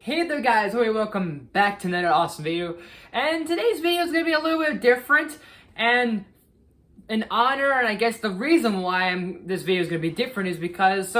Hey there guys, welcome back to another awesome video. And today's video is going to be a little bit different, and in honor, and I guess the reason why this video is going to be different is because,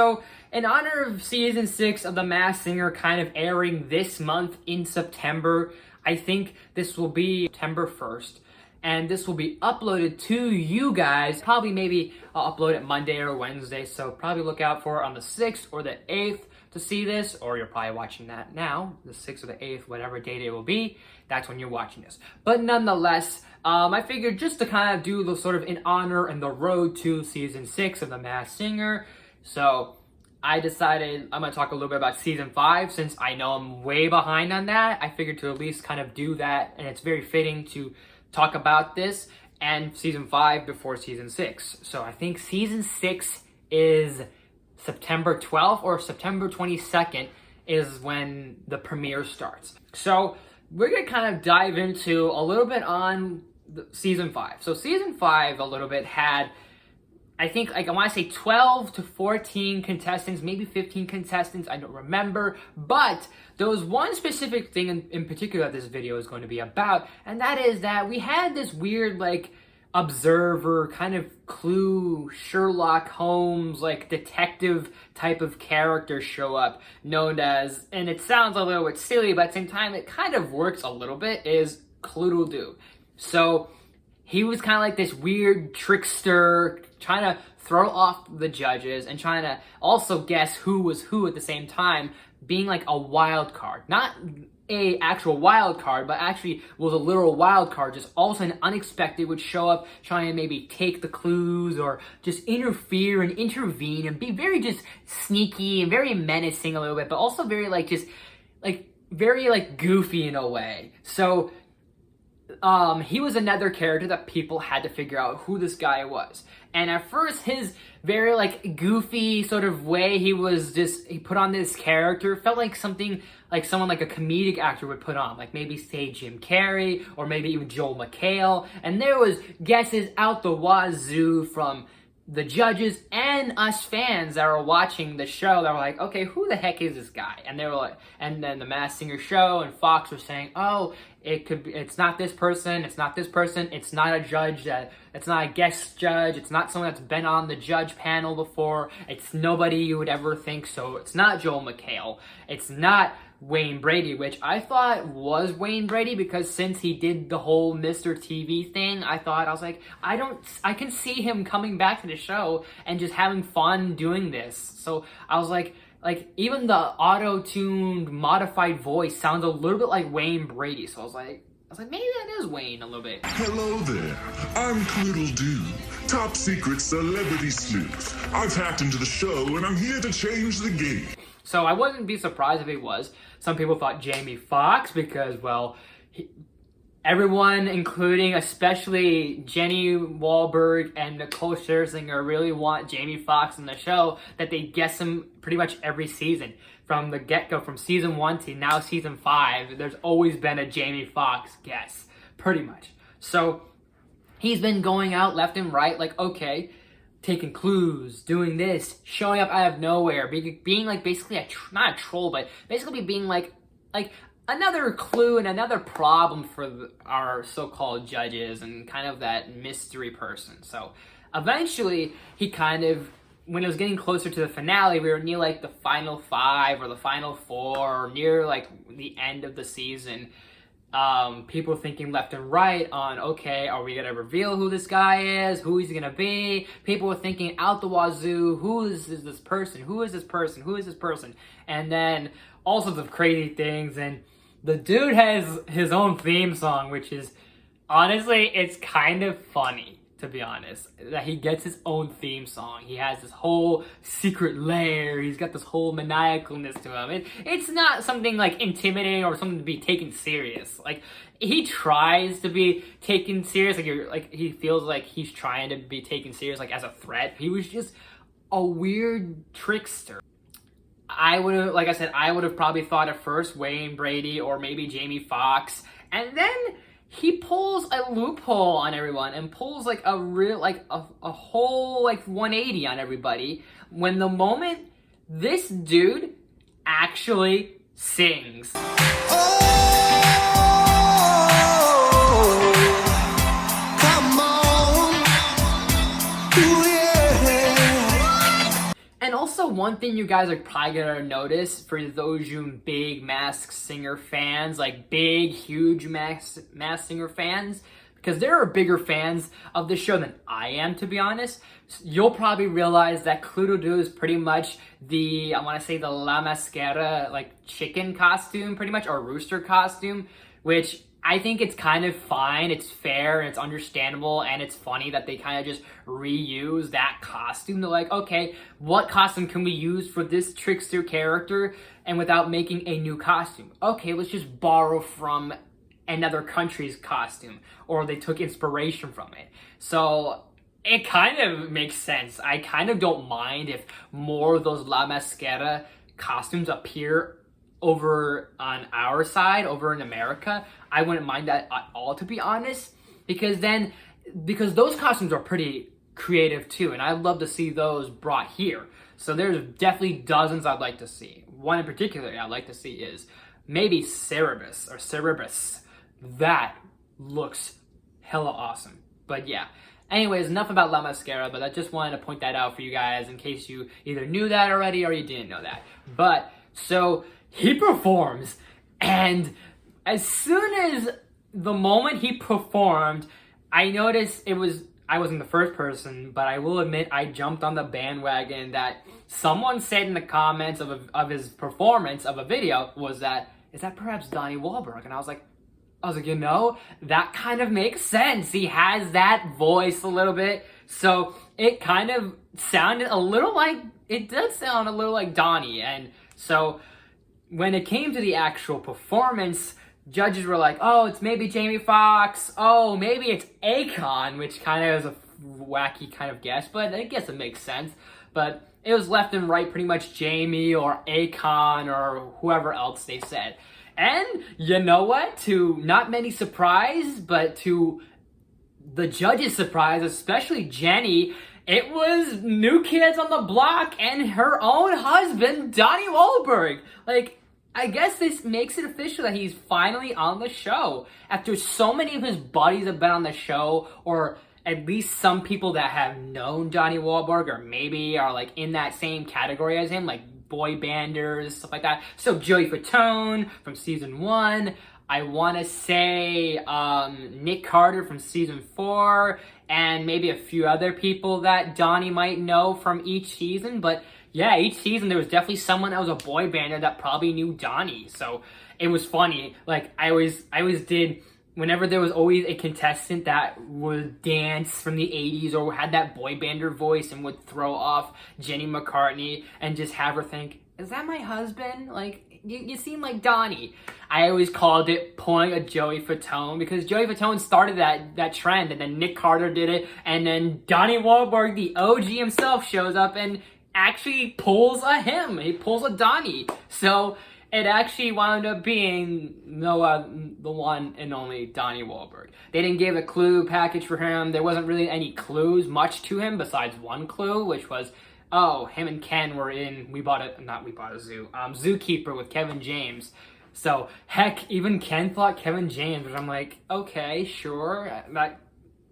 in honor of season 6 of The Masked Singer kind of airing this month in September, I think this will be September 1st. And this will be uploaded to you guys. Probably maybe I'll upload it Monday or Wednesday, so probably look out for it on the 6th or the 8th to see this, or you're probably watching that now, the 6th or the 8th, whatever date it will be, that's when you're watching this. But nonetheless, I figured just to kind of do the sort of in honor and the road to season 6 of The Masked Singer, so I decided I'm going to talk a little bit about season 5, since I know I'm way behind on that. I figured to at least kind of do that, and it's very fitting to talk about this and season 5 before season 6. So I think season 6 is September 12th or September 22nd is when the premiere starts. So we're going to kind of dive into a little bit on season 5. So season 5 a little bit had, I think, I want to say 12 to 14 contestants, maybe 15 contestants, I don't remember. But there was one specific thing in particular that this video is going to be about, and that is that we had this weird, observer, kind of Clue, Sherlock Holmes, detective type of character show up, known as, and it sounds a little bit silly, but at the same time, it kind of works a little bit, is Cluedle-Doo. So he was kind of like this weird trickster, trying to throw off the judges and trying to also guess who was who at the same time, being like a wild card. Not a actual wild card, but actually was a literal wild card, just all of a sudden unexpected would show up, trying to maybe take the clues or just interfere and intervene and be very just sneaky and very menacing a little bit, but also very very goofy in a way. So he was another character that people had to figure out who this guy was. And at first, his very goofy sort of way he put on this character felt like something like someone like a comedic actor would put on, like maybe say Jim Carrey or maybe even Joel McHale. And there was guesses out the wazoo from the judges and us fans that were watching the show that were like, okay, who the heck is this guy? And they were like, and then the Masked Singer show and Fox were saying, oh, it could be, it's not this person, it's not this person, it's not a judge, it's not a guest judge, it's not someone that's been on the judge panel before, it's nobody you would ever think, so it's not Joel McHale, it's not Wayne Brady, which I thought was Wayne Brady, because since he did the whole Mr. TV thing, I was like, I can see him coming back to the show and just having fun doing this. So I was like even the auto-tuned modified voice sounds a little bit like Wayne Brady. So I was like, maybe that is Wayne a little bit. Hello there, I'm CluedleDoo, top secret celebrity sleuth. I've hacked into the show and I'm here to change the game. So I wouldn't be surprised if it was. Some people thought Jamie Foxx because, well, everyone, including especially Donnie Wahlberg and Nicole Scherzinger, really want Jamie Foxx in the show, that they guess him pretty much every season. From the get-go, from season 1 to now season 5, there's always been a Jamie Foxx guess, pretty much. So he's been going out left and right, okay, taking clues, doing this, showing up out of nowhere, being basically not a troll, but basically being like another clue and another problem for our so-called judges and kind of that mystery person. So eventually he kind of, when it was getting closer to the finale, we were near the final 5 or the final 4 or near the end of the season. People thinking left and right on, okay, are we going to reveal who this guy is? Who he's going to be? People were thinking out the wazoo, who is this person? Who is this person? Who is this person? And then all sorts of crazy things. And the dude has his own theme song, which is, honestly, it's kind of funny, to be honest, that he gets his own theme song. He has this whole secret lair. He's got this whole maniacalness to him. It's not something intimidating or something to be taken serious. He tries to be taken serious. He feels like he's trying to be taken serious, as a threat. He was just a weird trickster. I would have, like I said, I would have probably thought at first Wayne Brady or maybe Jamie Foxx, and then he pulls a loophole on everyone and pulls a real a whole 180 on everybody, when the moment this dude actually sings. And also, one thing you guys are probably gonna notice, for those you big Masked Singer fans, like big, huge Masked Singer fans, because there are bigger fans of the show than I am, to be honest, you'll probably realize that CluedleDoo is pretty much the, I want to say the La Mascara, like chicken costume, pretty much, or rooster costume, which I think it's kind of fine, it's fair, and it's understandable, and it's funny that they kind of just reuse that costume. They're like, okay, what costume can we use for this trickster character, and without making a new costume? Okay, let's just borrow from another country's costume, or they took inspiration from it. So it kind of makes sense. I kind of don't mind if more of those La Mascara costumes appear over on our side, over in America. I wouldn't mind that at all, to be honest, because those costumes are pretty creative too, and I'd love to see those brought here. So there's definitely dozens I'd like to see. One in particular I'd like to see is maybe Cerebus or Cerebus. That looks hella awesome. But yeah. Anyways, enough about La Mascara, but I just wanted to point that out for you guys in case you either knew that already or you didn't know that. But, so, he performs, and as soon as the moment he performed, I noticed I wasn't the first person, but I will admit I jumped on the bandwagon that someone said in the comments of his performance of a video was that, is that perhaps Donnie Wahlberg? And I was like, you know, that kind of makes sense. He has that voice a little bit. So it kind of sounded a little like, it does sound a little like Donnie. And so when it came to the actual performance, judges were like, oh, it's maybe Jamie Foxx. Oh, maybe it's Akon, which kind of is a wacky kind of guess, but I guess it makes sense. But it was left and right, pretty much Jamie or Akon or whoever else they said. And you know what? To not many surprise, but to the judges' surprise, especially Jenny, it was New Kids on the Block and her own husband, Donnie Wahlberg. Like, I guess this makes it official that he's finally on the show. After so many of his buddies have been on the show, or at least some people that have known Donnie Wahlberg, or maybe are like in that same category as him, like boy banders, stuff like that. So Joey Fatone from season 1. I want to say Nick Carter from season 4, and maybe a few other people that Donnie might know from each season. But yeah, each season there was definitely someone that was a boy bander that probably knew Donnie. So it was funny. Like I always did. Whenever there was always a contestant that would dance from the 80s or had that boy bander voice and would throw off Jenny McCartney and just have her think, is that my husband? Like, you seem like Donnie. I always called it pulling a Joey Fatone, because Joey Fatone started that trend, and then Nick Carter did it, and then Donnie Wahlberg, the OG himself, shows up and actually pulls a him. He pulls a Donnie. So it actually wound up being the one and only Donnie Wahlberg. They didn't give a clue package for him. There wasn't really any clues much to him besides one clue, which was, oh, him and Ken were in Zookeeper with Kevin James. So, heck, even Ken thought Kevin James, which I'm like, okay, sure,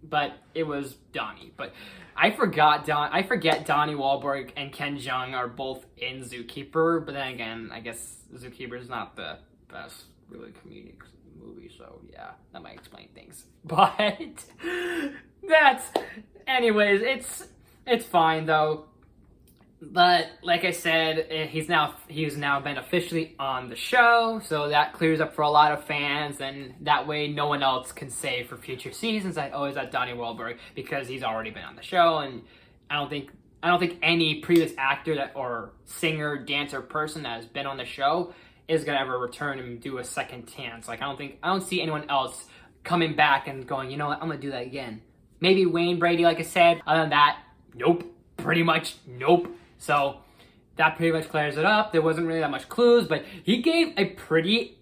but it was Donnie. But I forget Donnie Wahlberg and Ken Jeong are both in Zookeeper, but then again, I guess Zookeeper is not the best really comedic movie, so yeah, that might explain things. But anyways, it's fine though. But like I said, he's now been officially on the show, so that clears up for a lot of fans, and that way no one else can say for future seasons that, oh, is that Donnie Wahlberg, because he's already been on the show. And I don't think any previous actor or singer, dancer, person that has been on the show is gonna ever return and do a second chance. Like I don't see anyone else coming back and going, you know what, I'm gonna do that again. Maybe Wayne Brady, like I said. Other than that, nope. Pretty much nope. So that pretty much clears it up. There wasn't really that much clues, but he gave a pretty,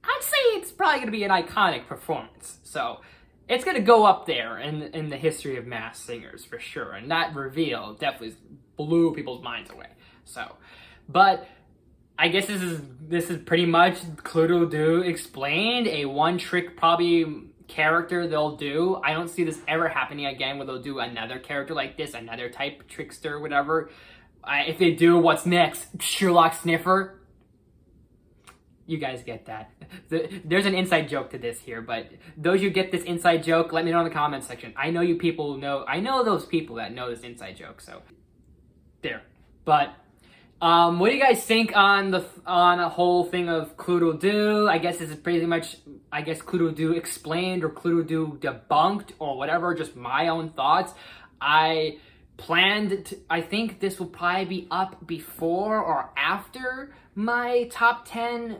I'd say it's probably going to be an iconic performance. So it's going to go up there in the history of Masked Singers for sure. And that reveal definitely blew people's minds away. So, but I guess this is pretty much CluedleDoo explained, a one-trick probably character they'll do. I don't see this ever happening again where they'll do another character like this, another type trickster, whatever. If they do, what's next? Sherlock Sniffer? You guys get that. There's an inside joke to this here, but those who get this inside joke, let me know in the comments section. I know you people know, I know those people that know this inside joke, so there. But what do you guys think on a whole thing of CluedleDoo? I guess this is pretty much, I guess CluedleDoo explained or CluedleDoo debunked or whatever, just my own thoughts. I think this will probably be up before or after my top 10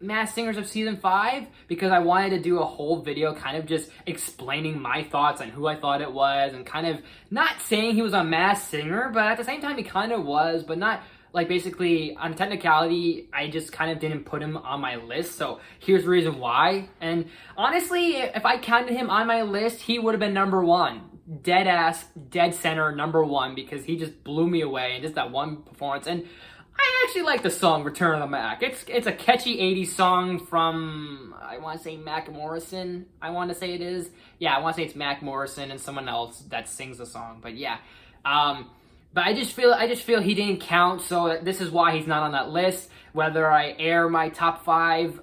Masked Singers of Season 5, because I wanted to do a whole video kind of just explaining my thoughts on who I thought it was, and kind of not saying he was a Masked Singer, but at the same time he kind of was, but not, like, basically on technicality, I just kind of didn't put him on my list, so here's the reason why. And honestly, if I counted him on my list, he would have been number 1. Dead ass, dead center, number 1, because he just blew me away in just that one performance. And I actually like the song Return of the Mac. It's a catchy 80s song from, I want to say Mac Morrison. I want to say it is. Yeah, I want to say it's Mac Morrison and someone else that sings the song. But yeah, but I just feel he didn't count. So this is why he's not on that list. Whether I air my top 5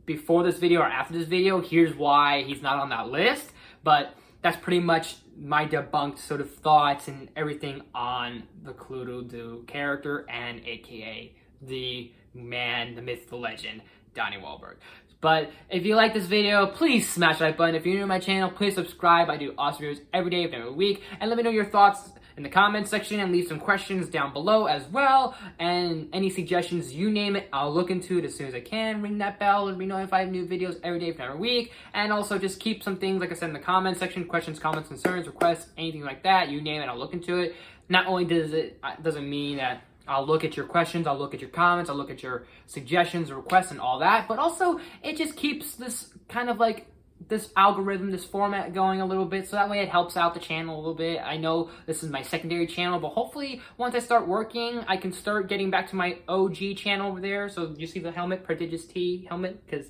before this video or after this video, here's why he's not on that list. But that's pretty much my debunked sort of thoughts and everything on the CluedleDoo character and aka the man, the myth, the legend, Donnie Wahlberg. But if you like this video, please smash that like button. If you're new to my channel, please subscribe. I do awesome videos every day, every week. And let me know your thoughts in the comments section and leave some questions down below as well. And any suggestions, you name it, I'll look into it as soon as I can. Ring that bell and be notified of new videos every day, every week. And also just keep some things, like I said, in the comments section, questions, comments, concerns, requests, anything like that. You name it, I'll look into it. Not only doesn't mean that I'll look at your questions, I'll look at your comments, I'll look at your suggestions, requests, and all that, but also it just keeps this kind of like this algorithm, this format going a little bit, so that way it helps out the channel a little bit. I know this is my secondary channel, but hopefully once I start working, I can start getting back to my OG channel over there. So you see the helmet, Prodigious T helmet, because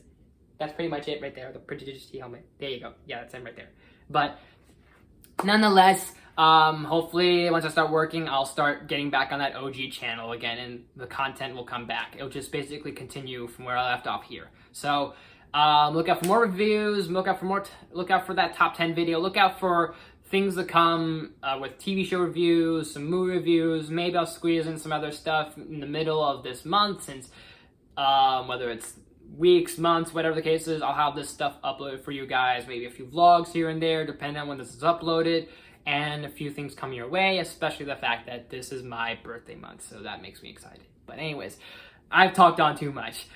that's pretty much it right there, the Prodigious T helmet. There you go. Yeah, that's it right there. But nonetheless, hopefully once I start working, I'll start getting back on that OG channel again, and the content will come back. It'll just basically continue from where I left off here. So look out for more reviews, look out for that top 10 video, look out for things to come with TV show reviews, some movie reviews. Maybe I'll squeeze in some other stuff in the middle of this month, since whether it's weeks, months, whatever the case is, I'll have this stuff uploaded for you guys. Maybe a few vlogs here and there, depending on when this is uploaded, and a few things coming your way, especially the fact that this is my birthday month, so that makes me excited. But anyways, I've talked on too much.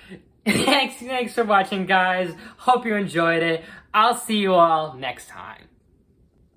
Thanks for watching, guys. Hope you enjoyed it. I'll see you all next time.